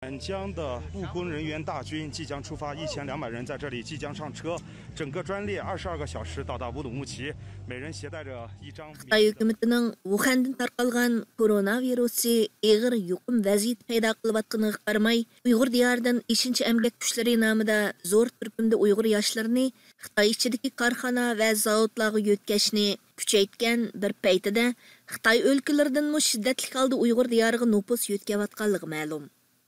满江的务工人员大军即将出发，1200人在这里即将上车，整个专列22个小时到达乌鲁木齐，每人携带着一张。Xitoy hukumatining Wuhandan tarqalgan koronavirusi ig'ir yuqum vaziyat paydo qilayotganiga qaramay, Uyg'ur diyoridan 5 emgak kuchlari nomida zo'r turkumda Uyg'ur yoshlarini Xitoy ichidagi korxona va zavodlarga yo'tkashni kuchaytgan bir paytida Xitoy o'lkalaridan shiddatli holda Uyg'ur diyoriga nupus yo'tkayotganligi ma'lum.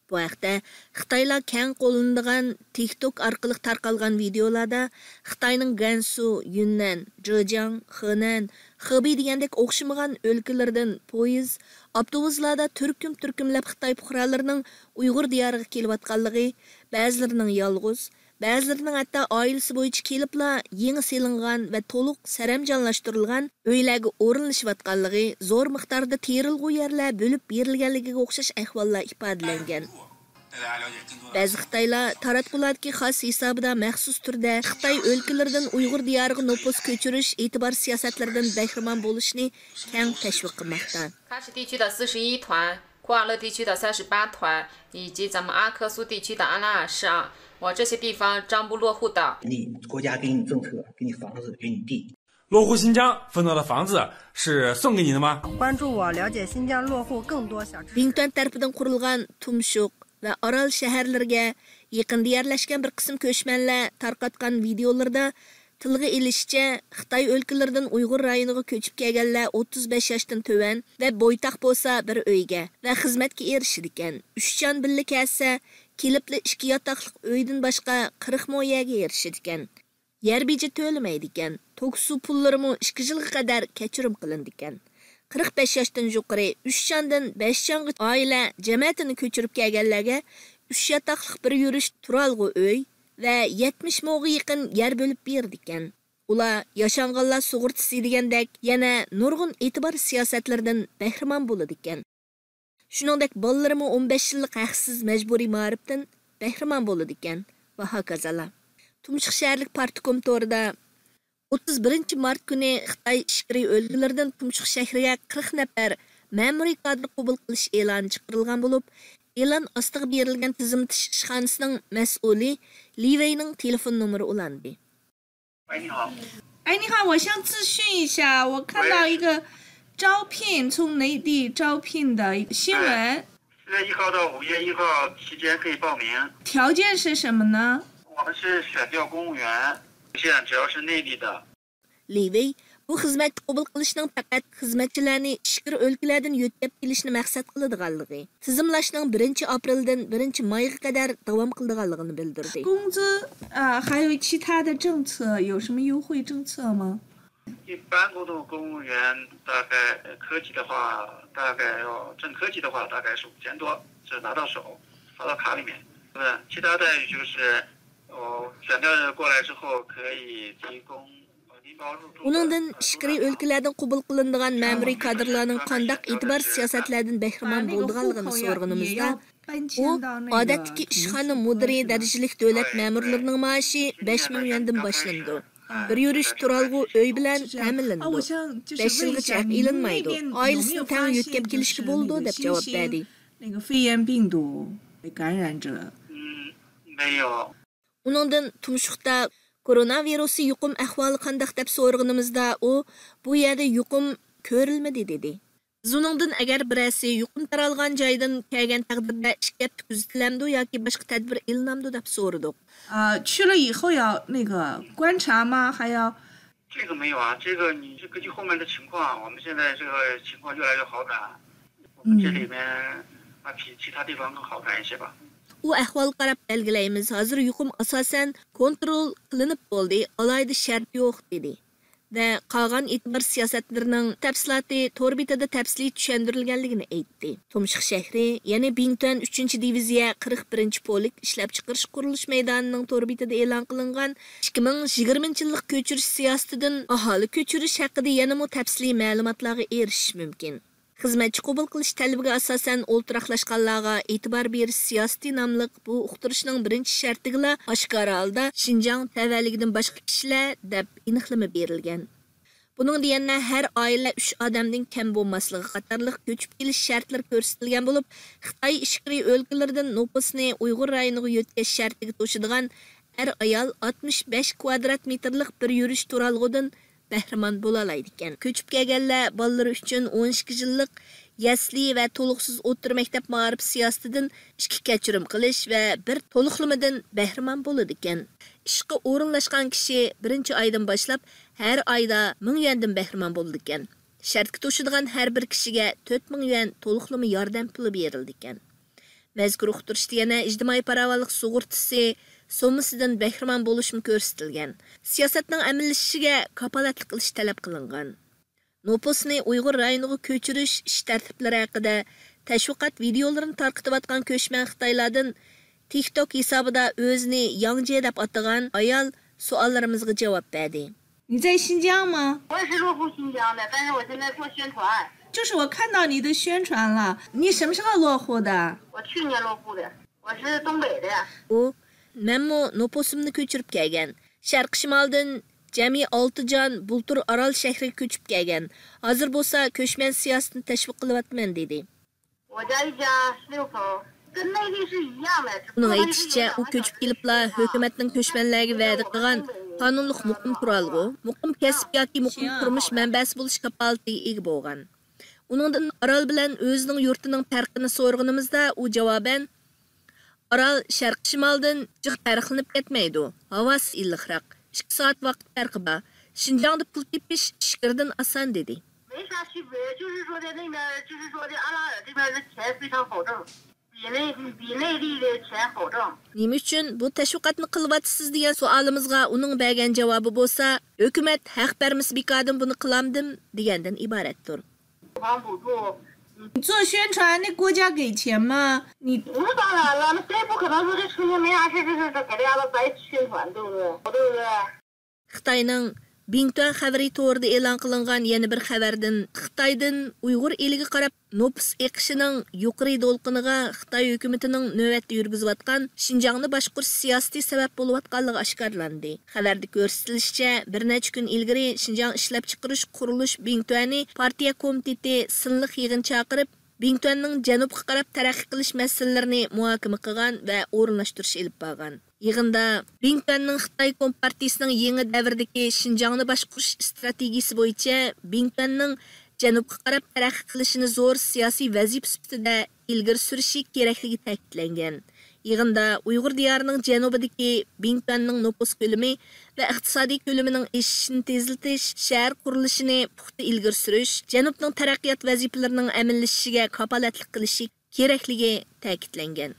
Bu haqda Xitoylar keng qo'llanadigan TikTok orqali tarqalgan videolarda Xitoyning Gansu, Yunnan, Zhejiang, Henan, Xubey degandek o'xshamagan o'lkalardan poyezd, avtobuslarda turkumlab Xitoy fuqarolarining Uyg'ur diyoriga kelayotganligi, ba'zilarining yolg'iz, ba'zilarining hatto oilasi bo'yicha kelibla yangi selingan va to'liq saramjonlashtirilgan uylarga o'rinlashayotganligi, zo'r miqdorda terilg'u yerlar bo'lib berilganligiga o'xshash ahvollar ifodalangan. Ba'zi Xitoylar taratqulardagi xos hisobida maxsus turda Xitoy o'lkalaridan Uyg'ur diyoriga nupus ko'chirish e'tibor siyosatlaridan bahramand bo'lishni keng tashviq qilmoqda. 库尔勒地区的38团，以及咱们阿克苏地区的阿拉尔市啊，我这些地方张不落户的。你国家给你政策，给你房子，给你地。落户新疆分到的房子是送给你的吗？关注我，了解新疆落户更多小知识。 Bingtuan tarafidan qurilgan Tumshuq va Oral shaharlariga yaqinda yerlashgan bir qism ko'chmanlar tarqatgan videolarda tilga ilishicha Xitoy o'lkalaridan Uyg'ur rayoniga ko'chib kelganlar 35 yoshdan to'van va bo'ytaq bo'lsa bir uyga va xizmatga erishdi ekan. 3 jon birga kelsa, kelibli 2 yotoqli uydan boshqa 40 moyaga erishdi ekan. Yer beji to'lamaydi ekan. Toksu pullarimi 2 yilga qadar kechirim qilindi ekan. 45 yoshdan yuqori 3 jondan 5 jonga oila jamiyatini ko'chirib kelganlarga 3 yotoqli bir yurish turalg'u uy ve 70 moğa yaqin yer bölüp berdi ekan. Ular yaşanganlar sug'urtasi degandek yana nurg'un e'tibor siyosatlaridan bahramand bo'ladi ekan. Shuningdek, bolalarimi 15 yillik haqsiz majburiy ma'rifdan bahramand bo'ladi ekan va hokazolar. Tumshuq shaharlik partkom torida 31 mart kuni Xitoy ishqari o'lkalaridan Tumshuq shahriga 40 nafar ma'muriy kadr qabul qilish e'loni chiqarilgan bo'lib, e'lon ostiga berilgan tizimlash ishxonasining mas'uli Li Weining telefon nomeri ulandi. 喂，你好。哎，你好，我想咨询一下，我看到一个招聘从内地招聘的一个新闻。4月1号到5月1号期间可以报名。条件是什么呢？我们是选调公务员，现只要是内地的。 Li Wei bu xizmatni qabul qilishning faqat xizmatchilarni ishqir o'lkalardan yo'tkab kelishni maqsad qiladiganligi, tizimlashning 1 apreldan 1 mayga qadar davom qiladiganligini bildirdi. 工资还有其他的政策，有什么优惠政策吗？一般公务员大概科级的话，大概要正科级的话，大概是5000多，是拿到手，发到卡里面。对，其他待遇就是选调过来之后可以提供。 Uningdan ishqari o'lkalardan qabul qilinadigan ma'muriy kadrlarning qandaq e'tibor siyosatlardan bahramand bo'lganligini so'rganimizda, u odatdagi ishxona mudiri darajalik davlat ma'murlarining maoshi 5000 yuandan boshlandi. Bir yurish turalg'u uy bilan ta'minlandi. 5 yilgacha haq ilinmaydi. Oilasini tang yo'tkab kelishga bo'ldi deb javob berdi. 那个肺炎病毒感染者。没有。 Uningdan Tumshuqda koronavirusi yuqum ahvoli qandaq deb so'rganimizda u bu yerda yuqum ko'rilmadi dedi. Biz uningdan agar birasi yuqum taralgan joydan kelgan taqdirda ishga kuzatilamdi yoki boshqa tadbir ilinamdi deb so'radik. 去了以后要那个观察吗？还要？这个没有啊，这个你是根据后面的情况，我们现在这个情况越来越好转，我们这里面比其他地方更好转一些吧。 U ahvol qarab belgilaymiz. Hozir yuqum asosan kontrol qilinib bo'ldi, alayda shart yo'q dedi. Va qolgan e'tibor siyosatlarining tafsiloti to'r betida tafsili tushuntirilganligini aytdi. Tumshuq shahri, ya'ni Bingtuan 3-diviziya 41-polik ishlab chiqarish qurilish maydonining to'r betida e'lon qilingan 2020-yillik ko'chirish siyosatidan aholi ko'chirish haqida yana tafsiliy ma'lumotlarga erishish mumkin. Xizmatchi qabul qilish talabiga asosan o'ltiraqlashganlarga e'tibor berish siyosati nomli bu uqtirishning birinchi shartiga oshkora holda Xinjiang tavalligidan boshqa kishilar deb aniqlama berilgan. Bunun diyenne her aile 3 adamdan kam bo'lmasligi qatorliq ko'chib kelish shartlari ko'rsatilgan bo'lib, Xitoy ishqari o'lkalardan nopusni Uyg'ur rayoniga yo'tkazish shartiga to'shadigan er ayol 65 kvadrat metrlik bir yurish turalg'idan bahramand bo'la oladi ekan. Ko'chib kelganlar bolalar uchun 12 yillik yasli va to'liqsiz o'rta maktab ma'rif siyosatidan 2 kechirim qilish va bir to'liqlamadan bahramand bo'ladi ekan. Ishqa o'rinlashgan kishi 1-oydan boshlab har oyda 1000 yuandan bahramand bo'ladi ekan. Shartga to'shadigan har bir kishiga 4000 yuan to'liqlama yordam puli berildi ekan. Mazkur uqtirishda yana ijtimoiy farovonlik sug'urtasi so'misidan bahramand bo'lishmi ko'rsatilgan. Siyosatning amallashishiga kapolatlik qilish talab qilingan. Nopusni Uyg'ur rayoniga ko'chirish ish tartiblari haqida tashviqot videolarini tarqatayotgan ko'chman Xitoylardan TikTok hisobida o'zini Yangje deb atagan ayol savollarimizga javob berdi. 你在新疆吗？我也是落户新疆的，但是我现在做宣传。就是我看到你的宣传了，你什么时候落户的？我去年落户的，我是东北的。 U menmo nopusimni ko'chirib kelgan. Sharq shimoldan jami 6 jon Bultur Orol shahriga ko'chib kelgan. Hozir bo'lsa ko'chman siyosatini tashviq qilyapman dedi. 我家一家16口，跟内地是一样的。 Uning aytishicha, u ko'chib kelibla hukumatning ko'chmanlarga va'da qilgan qonunliq muqim turalg'u, muqim kasb yoki muqim turmush manbasi bo'lish kapolatiga ega bo'lgan. Uningdan Orol bilan o'zining yurtining farqini so'rg'inimizda u javoban Orol sharq shimoldan jiq farqlanib ketmaydi. Havosi illiqroq. 2 soat vaqt farqi bor. Xinjiangda pul tepish ishqirdan oson dedi. 没啥区别，就是说的那边，就是说的阿拉尔这边的钱非常好挣，比内地的钱好挣。 Nima uchun bu tashviqotni qilyapsiz degan savolimizga uning bergan javobi bo'lsa, hukumat haq bermasa bekordan buni qilamdim degandan iboratdir. 房补助，你做宣传，那国家给钱吗？你那当然了，那谁不可能说这春节没啥事，这给大家都白宣传，对不对？对不对？ Xitoyning Bingtuan xabari to'g'rida e'lon qilingan yana bir xabardan Xitoydan Uyg'ur eliga qarab nopus eqishining yuqori to'lqiniga Xitoy hukumatining navbatda yurgizayotgan Xinjiangni boshqarish siyosati sabab bo'layotganligi oshkorlandi. Xabarda ko'rsatilishicha, bir necha kun ilgari Xinjiang ishlab chiqarish qurilish Bingtuani partiya komiteti sinliq yig'in chaqirib, Bingtuanning janubga qarab taraqqiy qilish masalalarini muhokama qilgan va o'rinlashtirish olib borgan. Yig'inda Bingtuanning Xitoy Kompartiyasining yangi davrdagi Xinjiangni boshqarish strategiyasi bo'yicha Bingtuanning janubga qarab taraqqiy qilishini zo'r siyosiy vazifa sifatida ilgari surishi kerakligi ta'kidlangan. Yig'inda Uyg'ur diyorining janubidagi Bingtuanning nopus ko'lami va iqtisodiy ko'lamining o'sishini tezlatish, shahar qurilishini puxta ilgari surish, janubning taraqqiyot vazifalarining amallashishiga kapolatlik qilishi kerakligi ta'kidlangan.